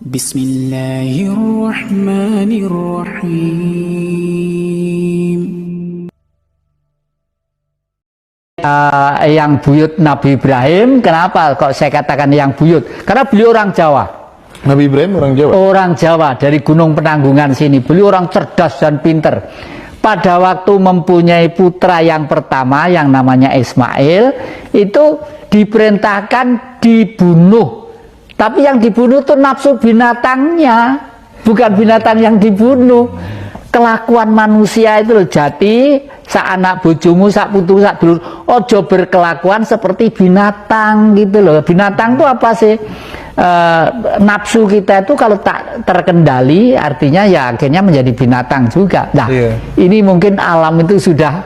Bismillahirrahmanirrahim. Yang buyut Nabi Ibrahim, kenapa kok saya katakan yang buyut? Karena beliau orang Jawa. Nabi Ibrahim orang Jawa? Orang Jawa, dari Gunung Penanggungan sini. Beliau orang cerdas dan pinter. Pada waktu mempunyai putra yang pertama, yang namanya Ismail, itu diperintahkan dibunuh. Tapi yang dibunuh itu nafsu binatangnya, bukan binatang yang dibunuh. Kelakuan manusia itu loh, jati sak anak bojomu, sak putu, sak dulur, ojo berkelakuan seperti binatang gitu loh. Binatang itu apa sih? Nafsu kita itu kalau tak terkendali, artinya ya akhirnya menjadi binatang juga. Nah, ini mungkin alam itu sudah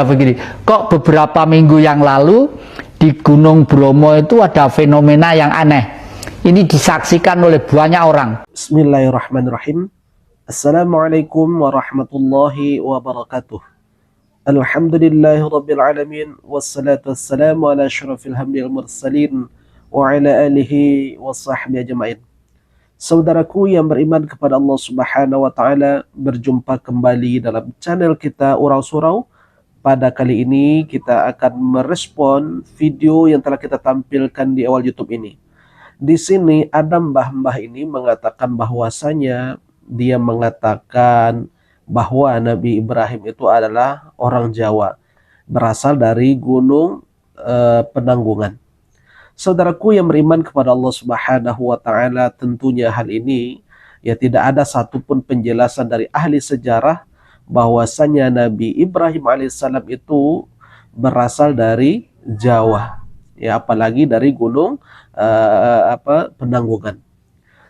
begini. Kok beberapa minggu yang lalu di Gunung Bromo itu ada fenomena yang aneh. Ini disaksikan oleh banyak orang. Bismillahirrahmanirrahim. Assalamualaikum warahmatullahi wabarakatuh. Alhamdulillahirabbil alamin wassalatu wassalamu ala asyrafil hamdil mursalin wa ala alihi washabbihi ajmain. Saudaraku yang beriman kepada Allah Subhanahu wa taala, berjumpa kembali dalam channel kita Urau Surau. Pada kali ini kita akan merespon video yang telah kita tampilkan di awal YouTube ini. Di sini ada mbah-mbah ini mengatakan bahwasanya dia mengatakan bahwa Nabi Ibrahim itu adalah orang Jawa, berasal dari Gunung Penanggungan. Saudaraku yang beriman kepada Allah Subhanahu wa taala, tentunya hal ini ya tidak ada satupun penjelasan dari ahli sejarah bahwasanya Nabi Ibrahim alaihissalam itu berasal dari Jawa, ya apalagi dari Gunung Penanggungan.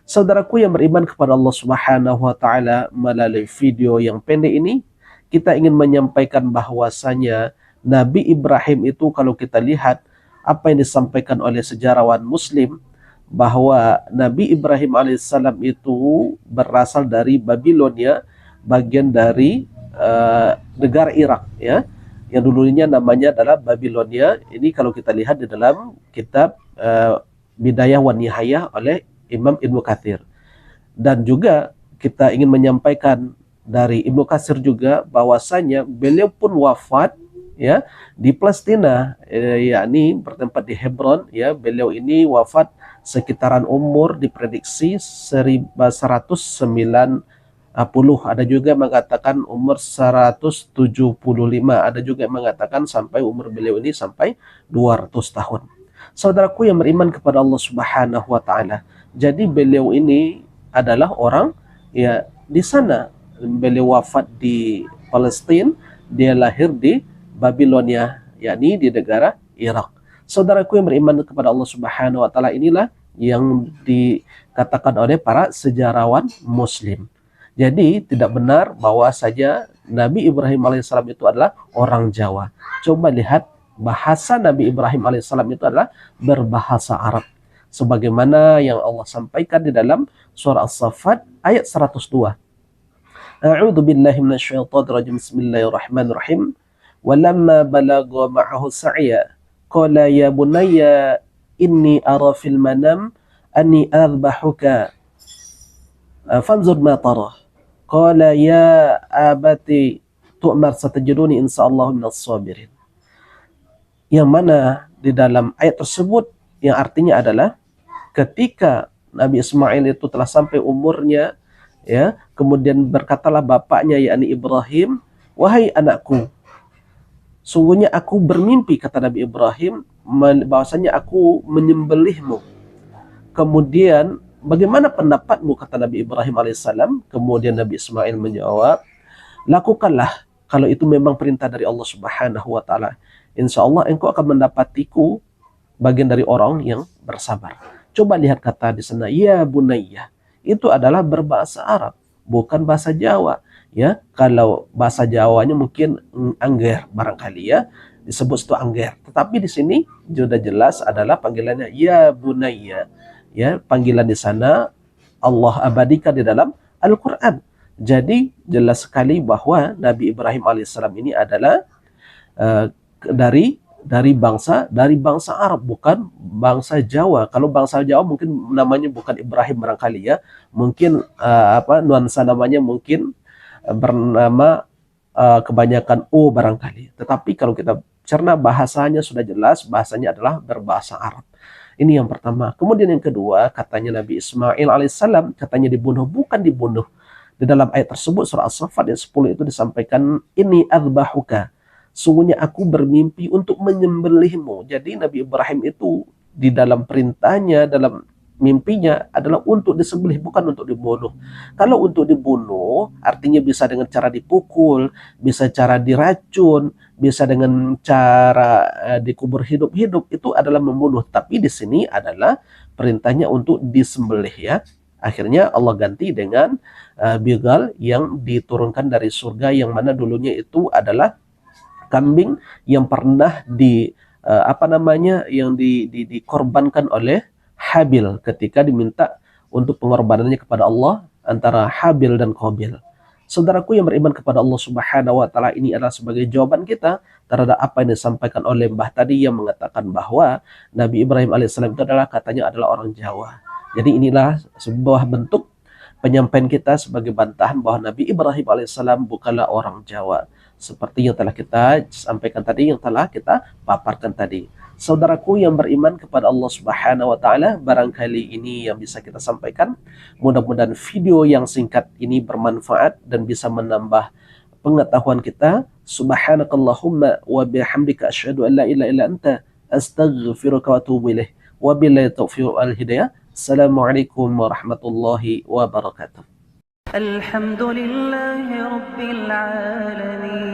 Saudaraku yang beriman kepada Allah Subhanahu wa taala, melalui video yang pendek ini kita ingin menyampaikan bahwasanya Nabi Ibrahim itu, kalau kita lihat apa yang disampaikan oleh sejarawan muslim, bahwa Nabi Ibrahim alaihissalam itu berasal dari Babilonia, bagian dari negara Irak, ya, yang dulunya namanya adalah Babilonia. Ini kalau kita lihat di dalam kitab Bidayah wa Nihayah oleh Imam Ibnu Katsir. Dan juga kita ingin menyampaikan dari Ibnu Katsir juga bahwasanya beliau pun wafat ya di Palestina, yakni bertempat di Hebron, ya. Beliau ini wafat sekitaran umur diprediksi 190, ada juga mengatakan umur 175, ada juga mengatakan sampai umur beliau ini sampai 200 tahun. Saudaraku yang beriman kepada Allah Subhanahu wa taala, jadi beliau ini adalah orang ya di sana. Beliau wafat di Palestina, dia lahir di Babilonia, yakni di negara Irak. Saudaraku yang beriman kepada Allah Subhanahu wa taala, inilah yang dikatakan oleh para sejarawan muslim. Jadi tidak benar bahwa saja Nabi Ibrahim alaihissalam itu adalah orang Jawa. Coba lihat, bahasa Nabi Ibrahim alaihissalam itu adalah berbahasa Arab, sebagaimana yang Allah sampaikan di dalam surah As-Saffat ayat 102. A'udzu billahi minasyaitonir rajim. Bismillahirrahmanirrahim. Walamma balagha ma'ahu sa'ya qala ya bunayya inni ara fil manam anni adbahuka fanzur ma tara qala ya abati tu'mar satajiduni insyaallah minas sabirin. Yang mana di dalam ayat tersebut yang artinya adalah ketika Nabi Ismail itu telah sampai umurnya, ya, kemudian berkatalah bapaknya yakni Ibrahim, wahai anakku, sungguhnya aku bermimpi, kata Nabi Ibrahim, bahwasanya aku menyembelihmu. Kemudian bagaimana pendapatmu, kata Nabi Ibrahim alaihissalam. Kemudian Nabi Ismail menjawab, lakukanlah kalau itu memang perintah dari Allah Subhanahu wa taala. Insya Allah engkau akan mendapatiku bagian dari orang yang bersabar. Coba lihat kata di sana, ya bunayya, itu adalah berbahasa Arab, bukan bahasa Jawa, ya. Kalau bahasa Jawanya mungkin angger barangkali, ya, disebut itu angger. Tetapi di sini sudah jelas adalah panggilannya ya bunayya, ya. Panggilan di sana Allah abadikan di dalam Al-Qur'an. Jadi jelas sekali bahwa Nabi Ibrahim alaihissalam ini adalah dari dari bangsa Arab, bukan bangsa Jawa. Kalau bangsa Jawa mungkin namanya bukan Ibrahim barangkali ya, mungkin nuansa namanya mungkin bernama kebanyakan O barangkali. Tetapi kalau kita cerna bahasanya sudah jelas, bahasanya adalah berbahasa Arab. Ini yang pertama. Kemudian yang kedua, katanya Nabi Ismail alaihissalam katanya dibunuh, bukan dibunuh. Di dalam ayat tersebut surah As-Saffat ayat 10 itu disampaikan, ini adzbahuka, sungguhnya aku bermimpi untuk menyembelihmu. Jadi Nabi Ibrahim itu di dalam perintahnya, dalam mimpinya adalah untuk disembelih, bukan untuk dibunuh. Kalau untuk dibunuh artinya bisa dengan cara dipukul, bisa cara diracun, bisa dengan cara dikubur hidup-hidup, itu adalah membunuh. Tapi di sini adalah perintahnya untuk disembelih ya. Akhirnya Allah ganti dengan bigal yang diturunkan dari surga, yang mana dulunya itu adalah kambing yang pernah dikorbankan oleh Habil ketika diminta untuk pengorbanannya kepada Allah antara Habil dan Qabil. Saudaraku yang beriman kepada Allah Subhanahu wa taala, ini adalah sebagai jawaban kita terhadap apa yang disampaikan oleh Mbah tadi yang mengatakan bahwa Nabi Ibrahim alaihissalam itu katanya adalah orang Jawa. Jadi inilah sebuah bentuk penyampaian kita sebagai bantahan bahwa Nabi Ibrahim alaihissalam bukanlah orang Jawa, seperti yang telah kita sampaikan tadi, yang telah kita paparkan tadi. Saudaraku yang beriman kepada Allah Subhanahu wa taala, barangkali ini yang bisa kita sampaikan. Mudah-mudahan video yang singkat ini bermanfaat dan bisa menambah pengetahuan kita. Subhanakallahumma wa bihamdika asyhadu an la ilaha illa anta astaghfiruka wa atubu ilaik. Wabillahi taufiq wal hidayah. Assalamualaikum warahmatullahi wabarakatuh. الحمد لله رب العالمين